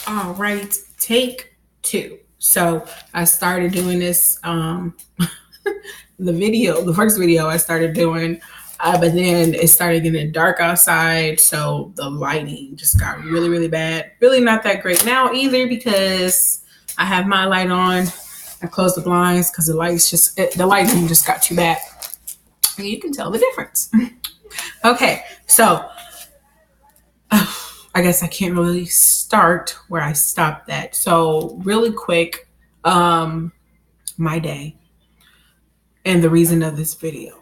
All right, take two. So I started doing this. The first video I started doing, but then it started getting dark outside, so the lighting just got really, really bad. Really not that great now either because I have my light on. I closed the blinds because the lighting just got too bad. And you can tell the difference. Okay, so I guess I can't really start where I stopped at. So really quick, my day and the reason of this video.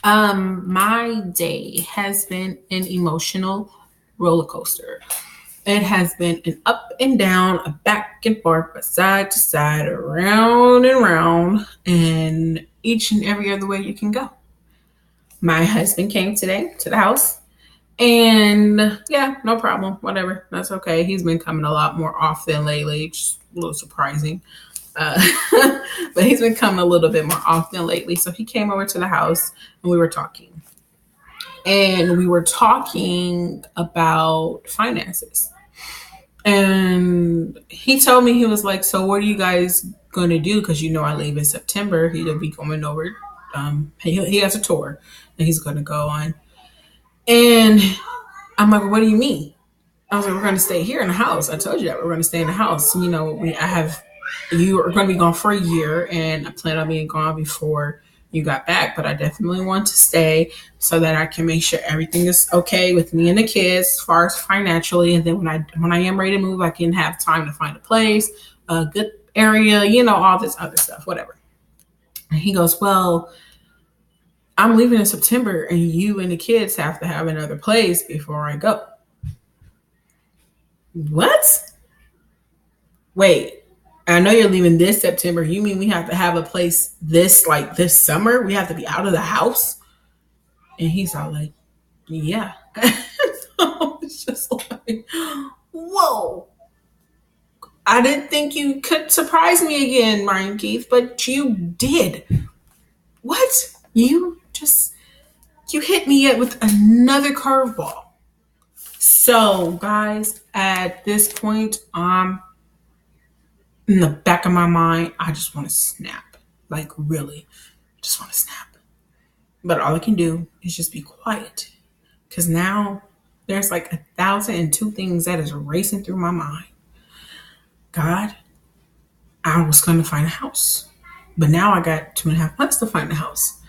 My day has been an emotional roller coaster. It has been an up and down, a back and forth, a side to side, around and round, and each and every other way you can go. My husband came today to the house. And yeah, no problem. Whatever. That's okay. He's been coming a lot more often lately, just a little surprising. Uh, but he's been coming a little bit more often lately. So he came over to the house and we were talking. And we were talking about finances. And he told me, he was like, so what are you guys going to do? Because I leave in September. He'll be going over. He has a tour that he's going to go on. And I'm like, what do you mean? I was like, we're going to stay here in the house. I told you that we're going to stay in the house. You are going to be gone for a year, and I plan on being gone before you got back. But I definitely want to stay so that I can make sure everything is okay with me and the kids as far as financially. And then when I am ready to move, I can have time to find a place, a good area, all this other stuff, whatever. And he goes, well, I'm leaving in September and you and the kids have to have another place before I go. What? Wait, I know you're leaving this September. You mean we have to have a place this summer? We have to be out of the house? And he's all like, yeah. So it's just like, whoa. I didn't think you could surprise me again, Ryan Keith, but you did. What? You hit me with another curveball. So, guys, at this point, in the back of my mind, I just want to snap. Like, really, just want to snap. But all I can do is just be quiet. Because now there's like 1,002 things that is racing through my mind. God, I was going to find a house. But now I got 2.5 months to find a house.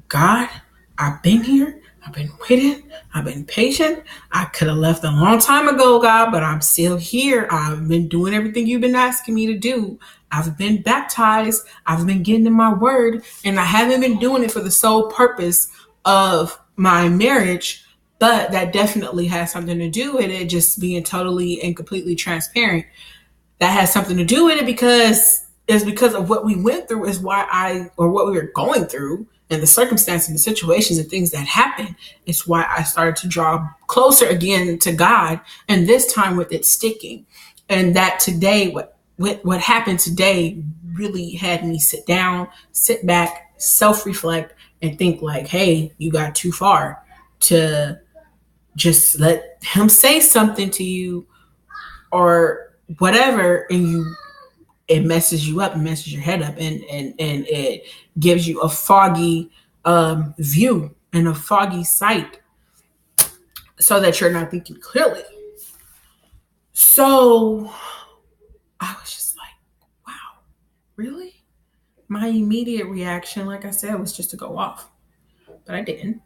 God, I've been here. I've been waiting. I've been patient. I could have left a long time ago, God, but I'm still here. I've been doing everything you've been asking me to do. I've been baptized. I've been getting in my word, and I haven't been doing it for the sole purpose of my marriage, but that definitely has something to do with it, just being totally and completely transparent. That has something to do with it because of what we went through or what we were going through and the circumstances and the situations and things that happened. It's why I started to draw closer again to God, and this time with it sticking. And that today, what happened today really had me sit down, sit back, self-reflect, and think like, hey, you got too far to just let him say something to you or whatever, and it messes you up and messes your head up, and it gives you a foggy view and a foggy sight so that you're not thinking clearly. So I was just like, wow, really? My immediate reaction, like I said, was just to go off. But I didn't.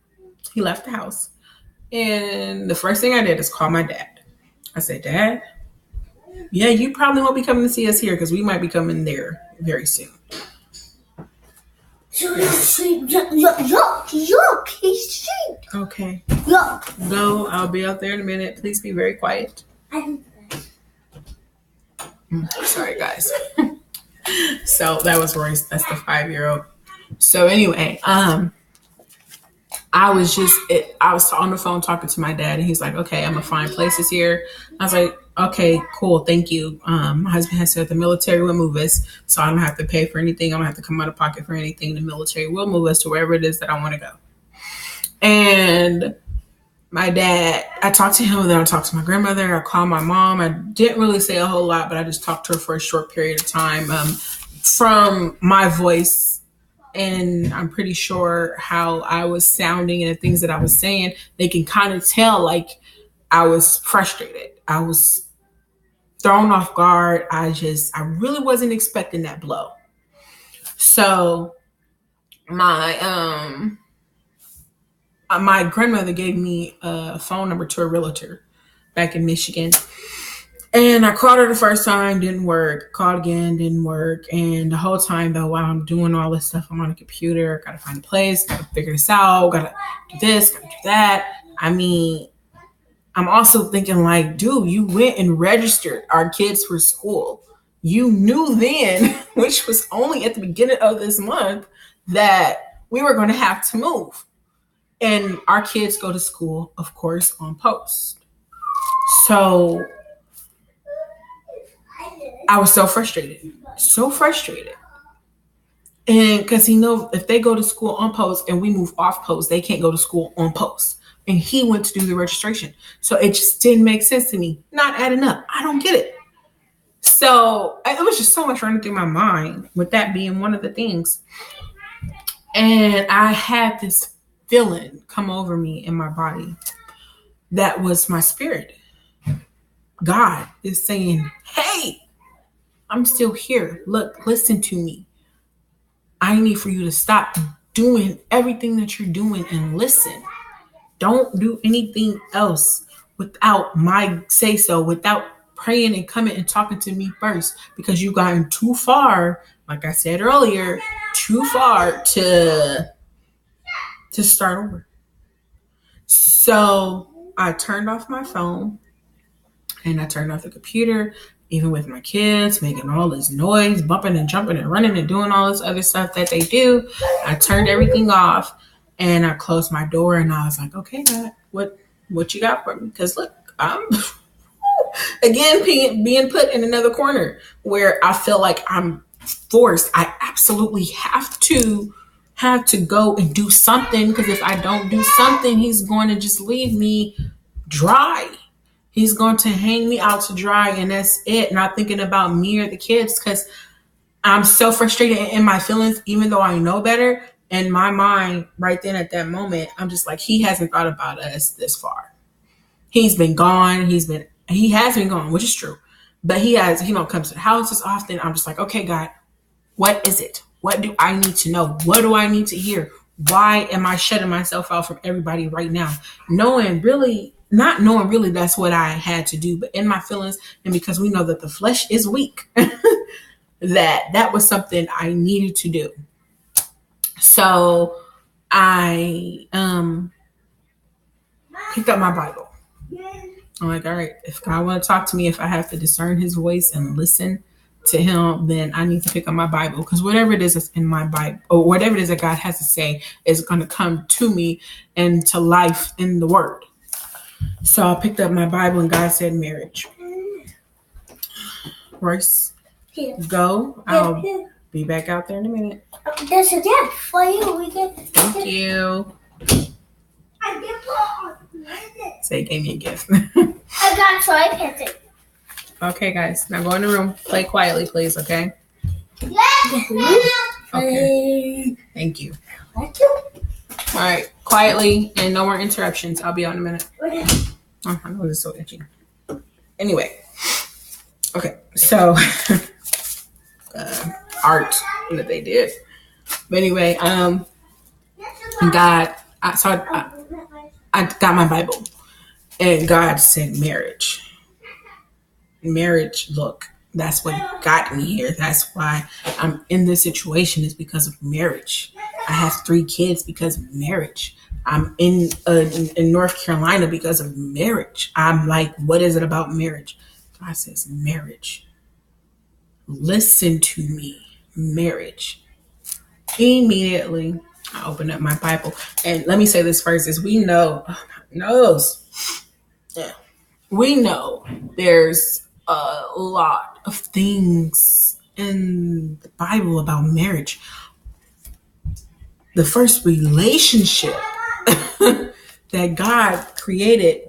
He left the house. And the first thing I did is call my dad. I said, Dad, yeah, you probably won't be coming to see us here because we might be coming there very soon. Yuck, he's asleep. Okay. Yuck. Go, I'll be out there in a minute. Please be very quiet. Sorry, guys. So that was Royce. That's the 5-year-old. So anyway, I was on the phone talking to my dad, and he's like, okay, I'm gonna find places here. I was like, okay, cool, thank you. My husband has said the military will move us, so I don't have to pay for anything. I don't have to come out of pocket for anything. The military will move us to wherever it is that I want to go. And my dad, I talked to him, and then I talked to my grandmother. I called my mom. I didn't really say a whole lot, but I just talked to her for a short period of time. From my voice, and I'm pretty sure how I was sounding and the things that I was saying, they can kind of tell like I was frustrated. I was thrown off guard. I really wasn't expecting that blow. So my my grandmother gave me a phone number to a realtor back in Michigan. And I called her the first time, didn't work. Called again, didn't work. And the whole time, though, while I'm doing all this stuff, I'm on a computer, gotta find a place, gotta figure this out, gotta do this, gotta do that. I mean, I'm also thinking, like, dude, you went and registered our kids for school. You knew then, which was only at the beginning of this month, that we were going to have to move. And our kids go to school, of course, on post. So I was so frustrated. And because he knows if they go to school on post and we move off post, they can't go to school on post. And he went to do the registration. So it just didn't make sense to me. Not adding up. I don't get it. So it was just so much running through my mind with that being one of the things. And I had this feeling come over me in my body. That was my spirit. God is saying, hey, I'm still here. Look, listen to me. I need for you to stop doing everything that you're doing and listen. Don't do anything else without my say so, without praying and coming and talking to me first, because you've gotten too far, like I said earlier, too far to start over. So I turned off my phone and I turned off the computer, even with my kids making all this noise, bumping and jumping and running and doing all this other stuff that they do. I turned everything off and I closed my door and I was like, okay, God, what you got for me? Because look, I'm again being put in another corner where I feel like I'm forced. I absolutely have to go and do something, because if I don't do something, he's going to just leave me dry. He's going to hang me out to dry, and that's it. Not thinking about me or the kids, because I'm so frustrated in my feelings, even though I know better. In my mind, right then at that moment, I'm just like, he hasn't thought about us this far. He's been gone. He has been gone, which is true. But he don't come to the house as often. I'm just like, okay, God, what is it? What do I need to know? What do I need to hear? Why am I shutting myself out from everybody right now? Not knowing really that's what I had to do, but in my feelings, and because we know that the flesh is weak, that was something I needed to do. So I picked up my Bible. I'm like, all right, if God want to talk to me, if I have to discern his voice and listen to him, then I need to pick up my Bible, because whatever it is that's in my Bible, or whatever it is that God has to say, is going to come to me and to life in the word. So I picked up my Bible and God said marriage. Royce, go. I'll be back out there in a minute. There's a gift for you. Thank you. Say, gave me a gift. I got toy pets. Okay, guys. Now go in the room. Play quietly, please, okay? Yes. Okay. Thank you. All right. Quietly and no more interruptions. I'll be on in a minute. Oh, I know this is so itchy. Anyway. Okay. So, art that they did. But anyway, I got my Bible, and God said marriage. Marriage, look, that's what got me here. That's why I'm in this situation, is because of marriage. I have 3 kids because of marriage. I'm in North Carolina because of marriage. I'm like, what is it about marriage? God says marriage. Listen to me, marriage. Immediately, I opened up my Bible. And let me say this first, is we know, we know there's a lot of things in the Bible about marriage. The first relationship that God created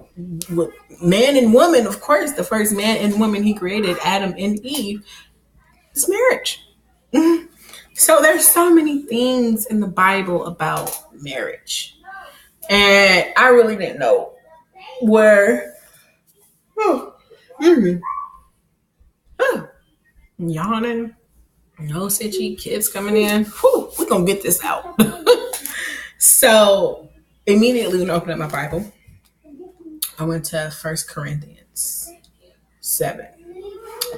with man and woman, of course, the first man and woman he created, Adam and Eve, is marriage. So there's so many things in the Bible about marriage. And I really didn't know where yawning, nose itchy, kids coming in. Whew, we're gonna get this out. So immediately when I opened up my Bible, I went to 1 Corinthians 7.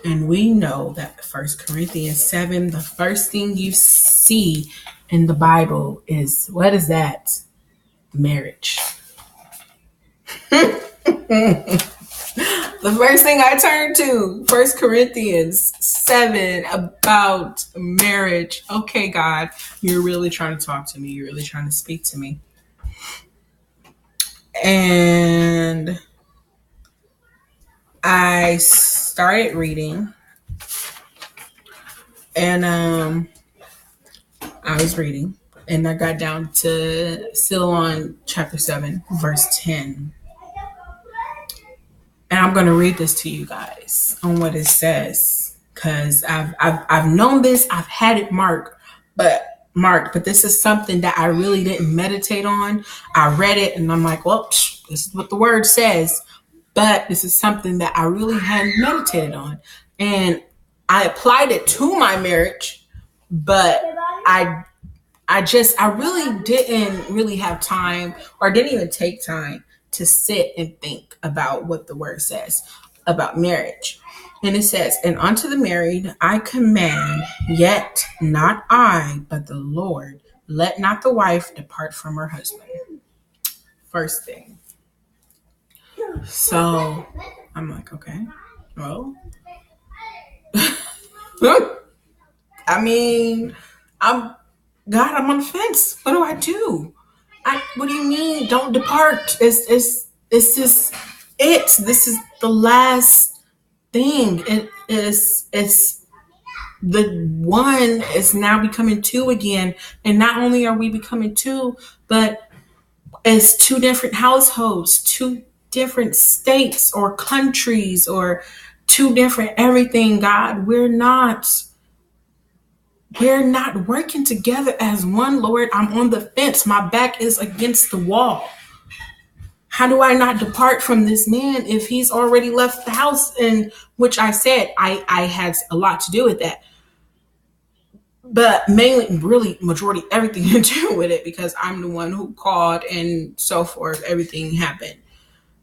And we know that 1 Corinthians 7, the first thing you see in the Bible is, what is that? Marriage. The first thing I turned to, 1 Corinthians 7, about marriage. Okay, God, you're really trying to talk to me. You're really trying to speak to me. And I started reading. And I was reading. And I got down to still on chapter 7, verse 10. And I'm going to read this to you guys on what it says, because I've known this. I've had it marked, but this is something that I really didn't meditate on. I read it and I'm like, well, this is what the word says, but this is something that I really hadn't meditated on. And I applied it to my marriage, but I really didn't really have time, or didn't even take time to sit and think about what the word says about marriage. And it says, and unto the married I command, yet not I, but the Lord, let not the wife depart from her husband. First thing. So I'm like, okay, well, I mean, I'm on the fence. What do I do? What do you mean? Don't depart. It's just it. This is the last thing. It's the one is now becoming two again. And not only are we becoming two, but it's two different households, two different states or countries, or two different everything. God, we're not working together as one, Lord. I'm on the fence. My back is against the wall. How do I not depart from this man if he's already left the house? In which I said I had a lot to do with that. But mainly, really, majority, everything to do with it, because I'm the one who called and so forth. Everything happened.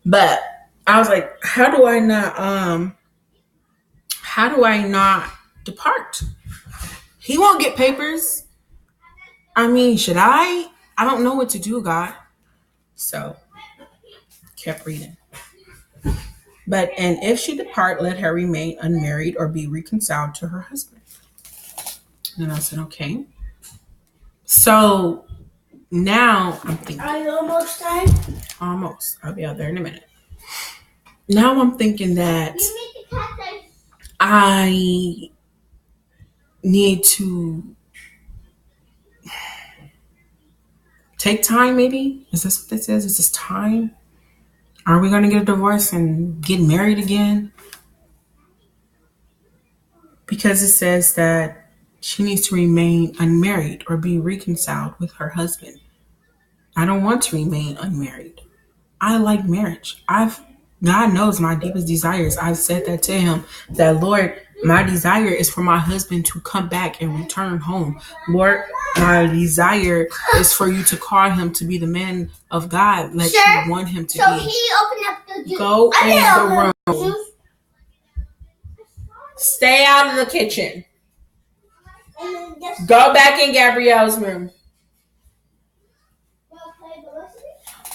But I was like, how do I not depart? He won't get papers. I mean, should I? I don't know what to do, God. So, kept reading. But, and if she depart, let her remain unmarried or be reconciled to her husband. And I said, okay. So, now I'm thinking. Are you almost done? Almost. I'll be out there in a minute. Now I'm thinking that I need to take time, maybe? Is this what this is? Is this time? Are we going to get a divorce and get married again? Because it says that she needs to remain unmarried or be reconciled with her husband. I don't want to remain unmarried. I like marriage. God knows my deepest desires. I've said that to him, that Lord, my desire is for my husband to come back and return home. Lord, my desire is for you to call him to be the man of God that you want him to be. So he opened up the juice. Go in the room. Stay out of the kitchen. Go back in Gabrielle's room.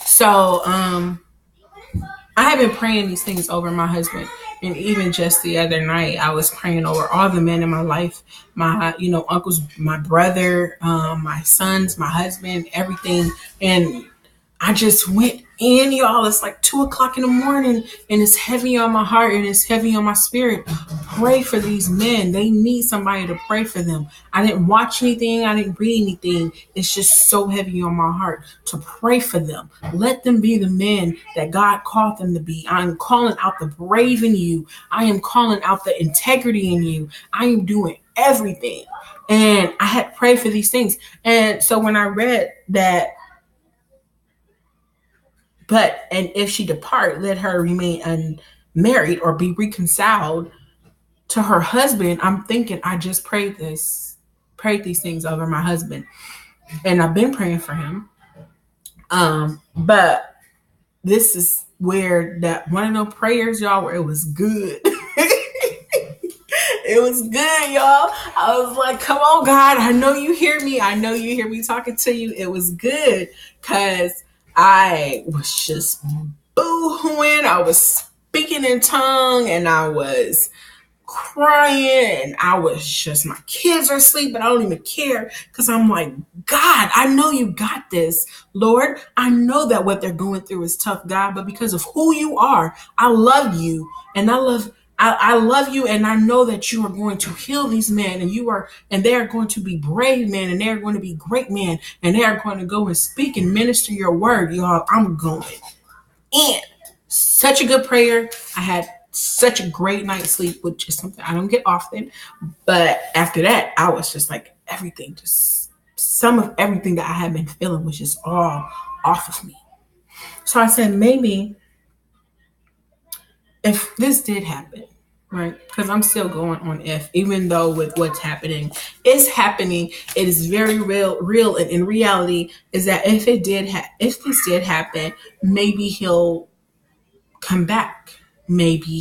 So, I have been praying these things over my husband. And even just the other night, I was praying over all the men in my life, my, uncles, my brother, my sons, my husband, everything. And I just went in, y'all. It's like 2 o'clock in the morning, and it's heavy on my heart and it's heavy on my spirit. Pray for these men. They need somebody to pray for them. I didn't watch anything. I didn't read anything. It's just so heavy on my heart to pray for them. Let them be the men that God called them to be. I am calling out the brave in you. I am calling out the integrity in you. I am doing everything. And I had prayed for these things. And so when I read that, and if she depart, let her remain unmarried or be reconciled to her husband. I'm thinking, I just prayed these things over my husband, and I've been praying for him. But this is where that one of those prayers, y'all, where it was good. It was good, y'all. I was like, come on, God. I know you hear me. I know you hear me talking to you. It was good because I was just boo-hooing. I was speaking in tongue and I was crying and I was just, my kids are asleep, but I don't even care because I'm like, God, I know you got this, Lord. I know that what they're going through is tough, God, but because of who you are, I love you and I love you, and I know that you are going to heal these men, and they are going to be brave men, and they are going to be great men, and they are going to go and speak and minister your word, y'all. I'm going in. Such a good prayer. I had such a great night's sleep, which is something I don't get often. But after that, I was just like, everything, just some of everything that I had been feeling was just all off of me. So I said, maybe if this did happen, right? Because I'm still going on if, even though with what's happening is happening, it is very real, and in reality is that if this did happen, maybe he'll come back. Maybe